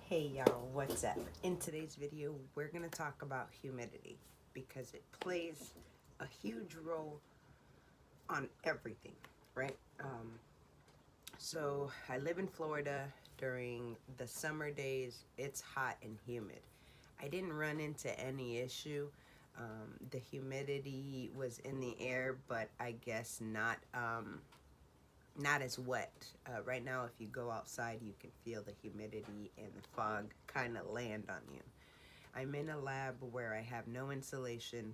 Hey y'all, what's up? In today's video, we're going to talk about humidity because it plays a huge role on everything, right? So I live in Florida. During the summer days, it's hot and humid. I didn't run into any issue. The humidity was in the air, but I guess not as wet. Right now, if you go outside, you can feel the humidity and the fog kind of land on you. I'm in a lab where I have no insulation.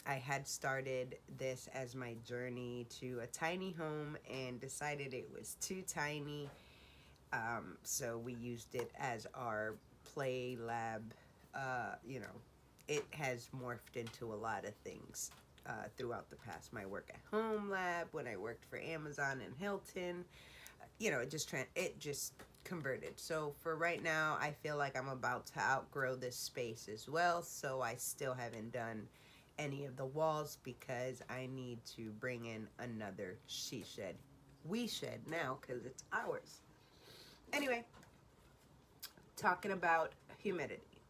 I had started this as my journey to a tiny home and decided it was too tiny. So we used it as our play lab. It has morphed into a lot of things throughout the past. My work at home lab, when I worked for Amazon and Hilton, it just converted. So for right now, I feel like I'm about to outgrow this space as well. So I still haven't done any of the walls because I need to bring in another she shed. We shed now because it's ours. Anyway, talking about humidity.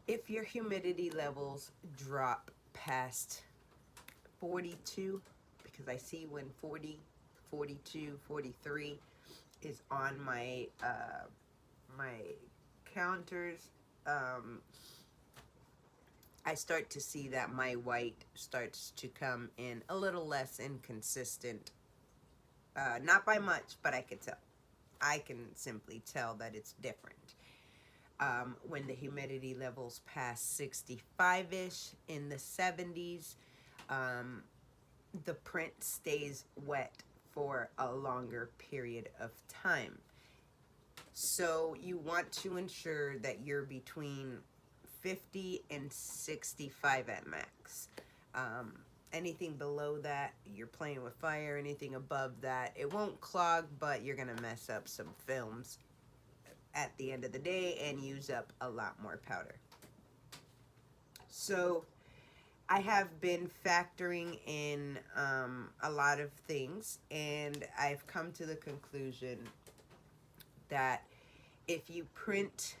If your humidity levels drop past 42, because I see when 40, 42, 43 is on my counters, I start to see that my white starts to come in a little less inconsistent. Not by much, but I could tell. I can simply tell that it's different. When the humidity levels pass 65-ish, in the 70s, the print stays wet for a longer period of time. So you want to ensure that you're between 50 and 65 at max. Anything below that, you're playing with fire. Anything above that, it won't clog, but you're gonna mess up some films at the end of the day and use up a lot more powder. So I have been factoring in a lot of things, and I've come to the conclusion that if you print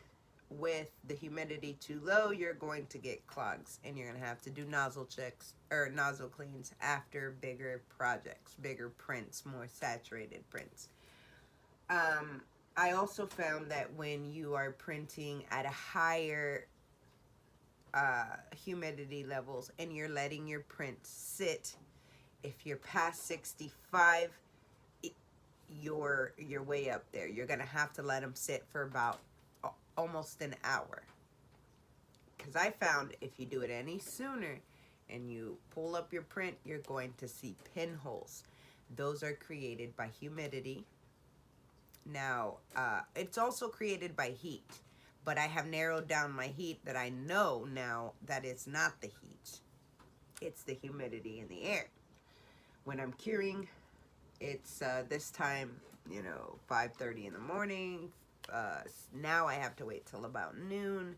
with the humidity too low, you're going to get clogs, and you're going to have to do nozzle checks or nozzle cleans after bigger projects, bigger prints, more saturated prints. I also found that when you are printing at a higher humidity levels and you're letting your print sit, if you're past 65, you're way up there. You're gonna have to let them sit for about almost an hour, because I found if you do it any sooner and you pull up your print, you're going to see pinholes. Those are created by humidity. Now, it's also created by heat, but I have narrowed down my heat that I know now that it's not the heat. It's the humidity in the air. When I'm curing, it's this time, 5:30 in the morning. Now I have to wait till about noon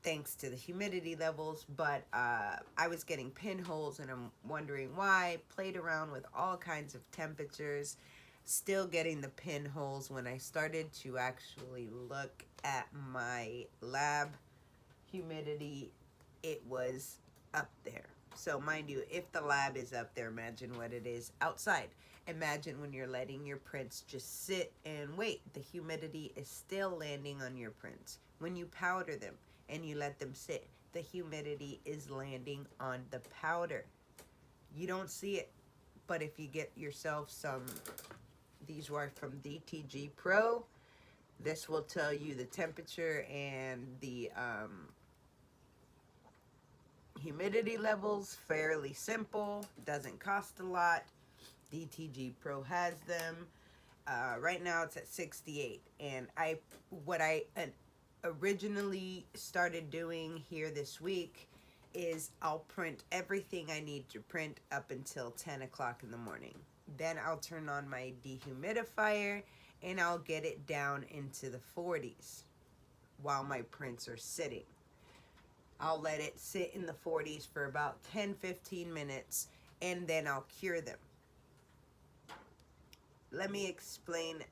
thanks to the humidity levels, but I was getting pinholes and I'm wondering why. Played around with all kinds of temperatures, still getting the pinholes. When I started to actually look at my lab humidity, it was up there. So mind you, if the lab is up there, imagine what it is outside. Imagine when you're letting your prints just sit and wait. The humidity is still landing on your prints. When you powder them and you let them sit, the humidity is landing on the powder. You don't see it, but if you get yourself some, these were from DTG Pro, this will tell you the temperature and the humidity levels. Fairly simple, doesn't cost a lot. DTG Pro has them. Right now it's at 68, and what I originally started doing here this week is I'll print everything I need to print up until 10 o'clock in the morning. Then I'll turn on my dehumidifier and I'll get it down into the 40s while my prints are sitting. I'll let it sit in the 40s for about 10-15 minutes and then I'll cure them. Let me explain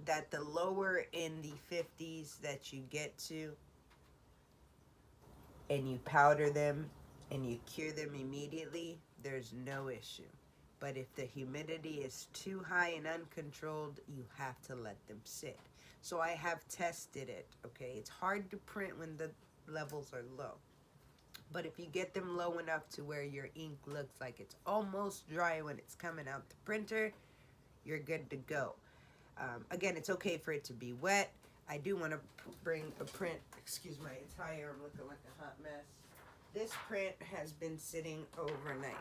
that the lower in the 50s that you get to, and you powder them and you cure them immediately, there's no issue. But if the humidity is too high and uncontrolled, you have to let them sit. So I have tested it, okay? It's hard to print when the levels are low. But if you get them low enough to where your ink looks like it's almost dry when it's coming out the printer, you're good to go. Again, it's okay for it to be wet. I do want to bring a print. Excuse my attire, I'm looking like a hot mess. This print has been sitting overnight.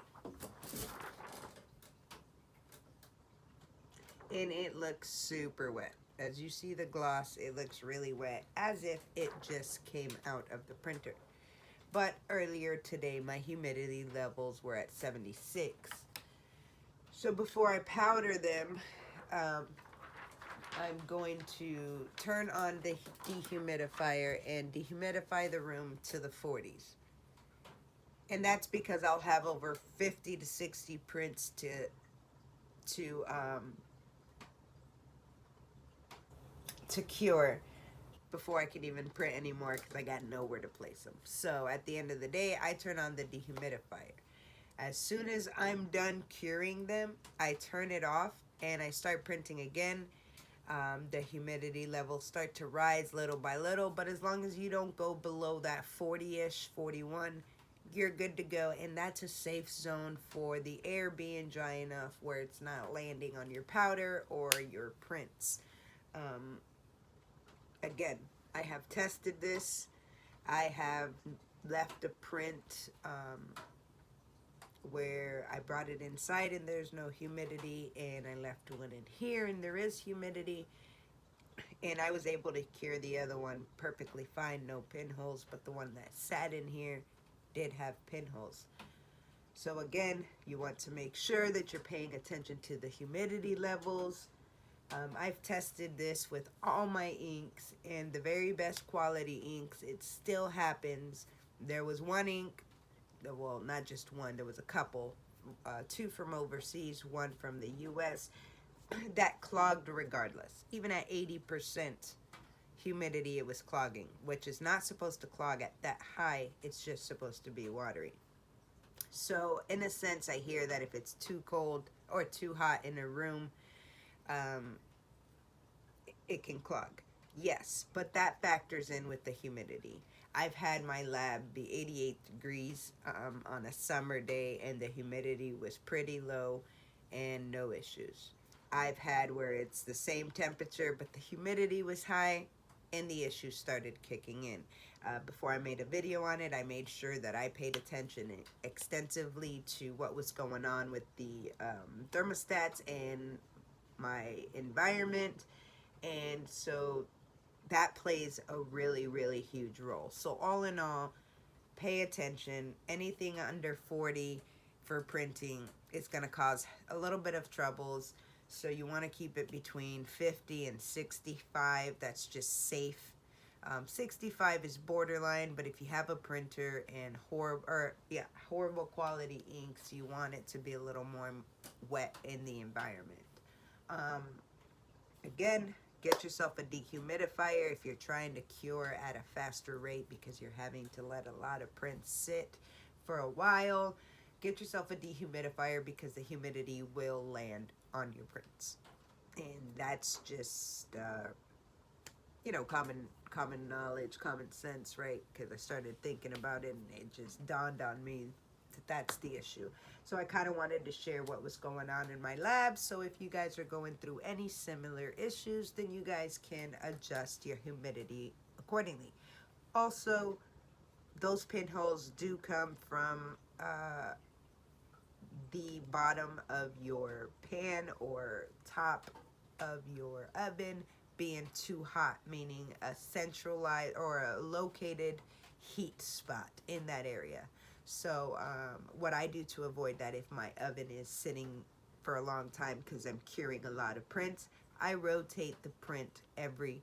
And it looks super wet. As you see the gloss, it looks really wet, as if it just came out of the printer. But earlier today, my humidity levels were at 76. So before I powder them, I'm going to turn on the dehumidifier and dehumidify the room to the 40s. And that's because I'll have over 50 to 60 prints to cure before I can even print anymore, because I got nowhere to place them. So at the end of the day, I turn on the dehumidifier. As soon as I'm done curing them, I turn it off and I start printing again. The humidity levels start to rise little by little, but as long as you don't go below that 40-ish, 41, you're good to go. And that's a safe zone for the air being dry enough where it's not landing on your powder or your prints. Again, I have tested this. I have left a print where I brought it inside and there's no humidity, and I left one in here and there is humidity, and I was able to cure the other one perfectly fine, no pinholes, but the one that sat in here did have pinholes. So again, you want to make sure that you're paying attention to the humidity levels. I've tested this with all my inks, and the very best quality inks, it still happens. There was one ink, well, not just one, there was a couple, two from overseas, one from the US, that clogged regardless. Even at 80% humidity, it was clogging, which is not supposed to clog at that high. It's just supposed to be watery. So in a sense, I hear that if it's too cold or too hot in a room, it can clog. Yes, but that factors in with the humidity. I've had my lab be 88 degrees on a summer day, and the humidity was pretty low and no issues. I've had where it's the same temperature, but the humidity was high and the issues started kicking in. Before I made a video on it, I made sure that I paid attention extensively to what was going on with the thermostats and my environment. And so that plays a really, really huge role. So all in all, pay attention. Anything under 40 for printing is going to cause a little bit of troubles. So you want to keep it between 50 and 65. That's just safe. 65 is borderline, but if you have a printer and horrible quality inks, you want it to be a little more wet in the environment. Again, get yourself a dehumidifier if you're trying to cure at a faster rate because you're having to let a lot of prints sit for a while. Get yourself a dehumidifier because the humidity will land on your prints. And that's just, common knowledge, common sense, right? Because I started thinking about it and it just dawned on me that that's the issue. So I kind of wanted to share what was going on in my lab. So if you guys are going through any similar issues, then you guys can adjust your humidity accordingly. Also, those pinholes do come from the bottom of your pan or top of your oven being too hot, meaning a centralized or a located heat spot in that area. So what I do to avoid that, if my oven is sitting for a long time because I'm curing a lot of prints, I rotate the print every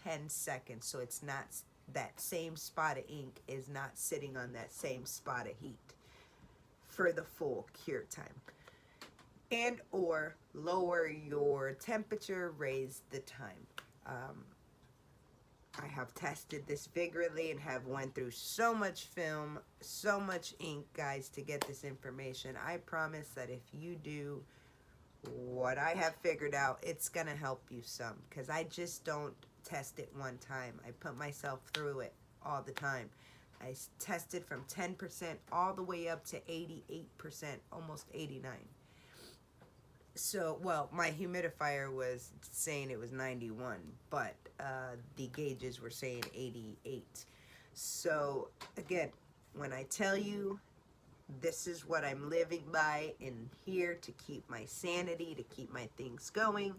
10 seconds so it's not, that same spot of ink is not sitting on that same spot of heat for the full cure time. and or lower your temperature, raise the time. I have tested this vigorously and have went through so much film, so much ink, guys, to get this information. I promise that if you do what I have figured out, it's going to help you some, because I just don't test it one time. I put myself through it all the time. I tested from 10% all the way up to 88%, almost 89. So, well, my humidifier was saying it was 91, but the gauges were saying 88. So, again, when I tell you this is what I'm living by in here to keep my sanity, to keep my things going,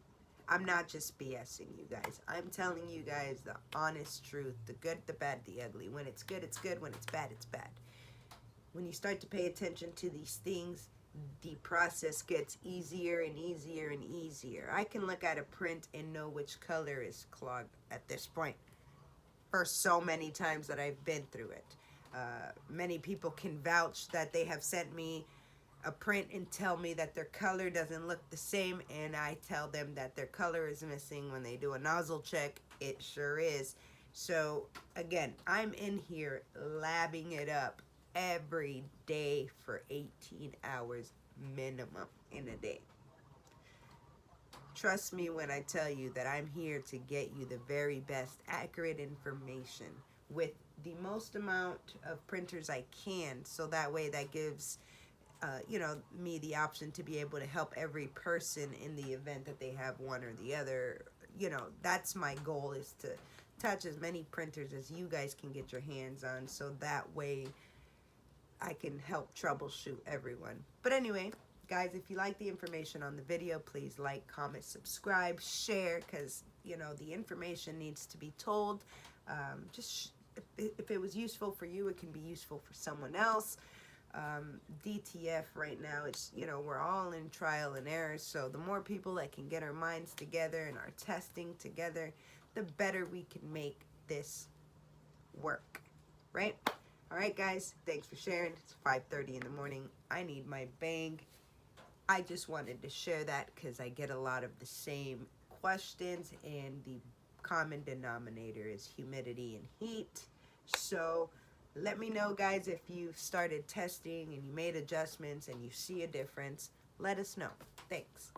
I'm not just BSing you guys. I'm telling you guys the honest truth, the good, the bad, the ugly. When it's good, it's good. When it's bad, it's bad. When you start to pay attention to these things, the process gets easier and easier and easier. I can look at a print and know which color is clogged at this point for so many times that I've been through it. Many people can vouch that they have sent me a print and tell me that their color doesn't look the same, and I tell them that their color is missing. When they do a nozzle check, it sure is. So again, I'm in here labbing it up every day for 18 hours minimum in a day. Trust me when I tell you that I'm here to get you the very best accurate information with the most amount of printers I can, so that way that gives me the option to be able to help every person in the event that they have one or the other. That's my goal, is to touch as many printers as you guys can get your hands on, so that way I can help troubleshoot everyone. But anyway, guys, if you like the information on the video, please like, comment, subscribe, share, because the information needs to be told. If it was useful for you, it can be useful for someone else. DTF right now, it's we're all in trial and error, so the more people that can get our minds together and our testing together, the better we can make this work, right? All right, guys, thanks for sharing. It's 5:30 in the morning. I need my bang. I just wanted to share that because I get a lot of the same questions, and the common denominator is humidity and heat. So let me know, guys, if you've started testing and you made adjustments and you see a difference. Let us know. Thanks.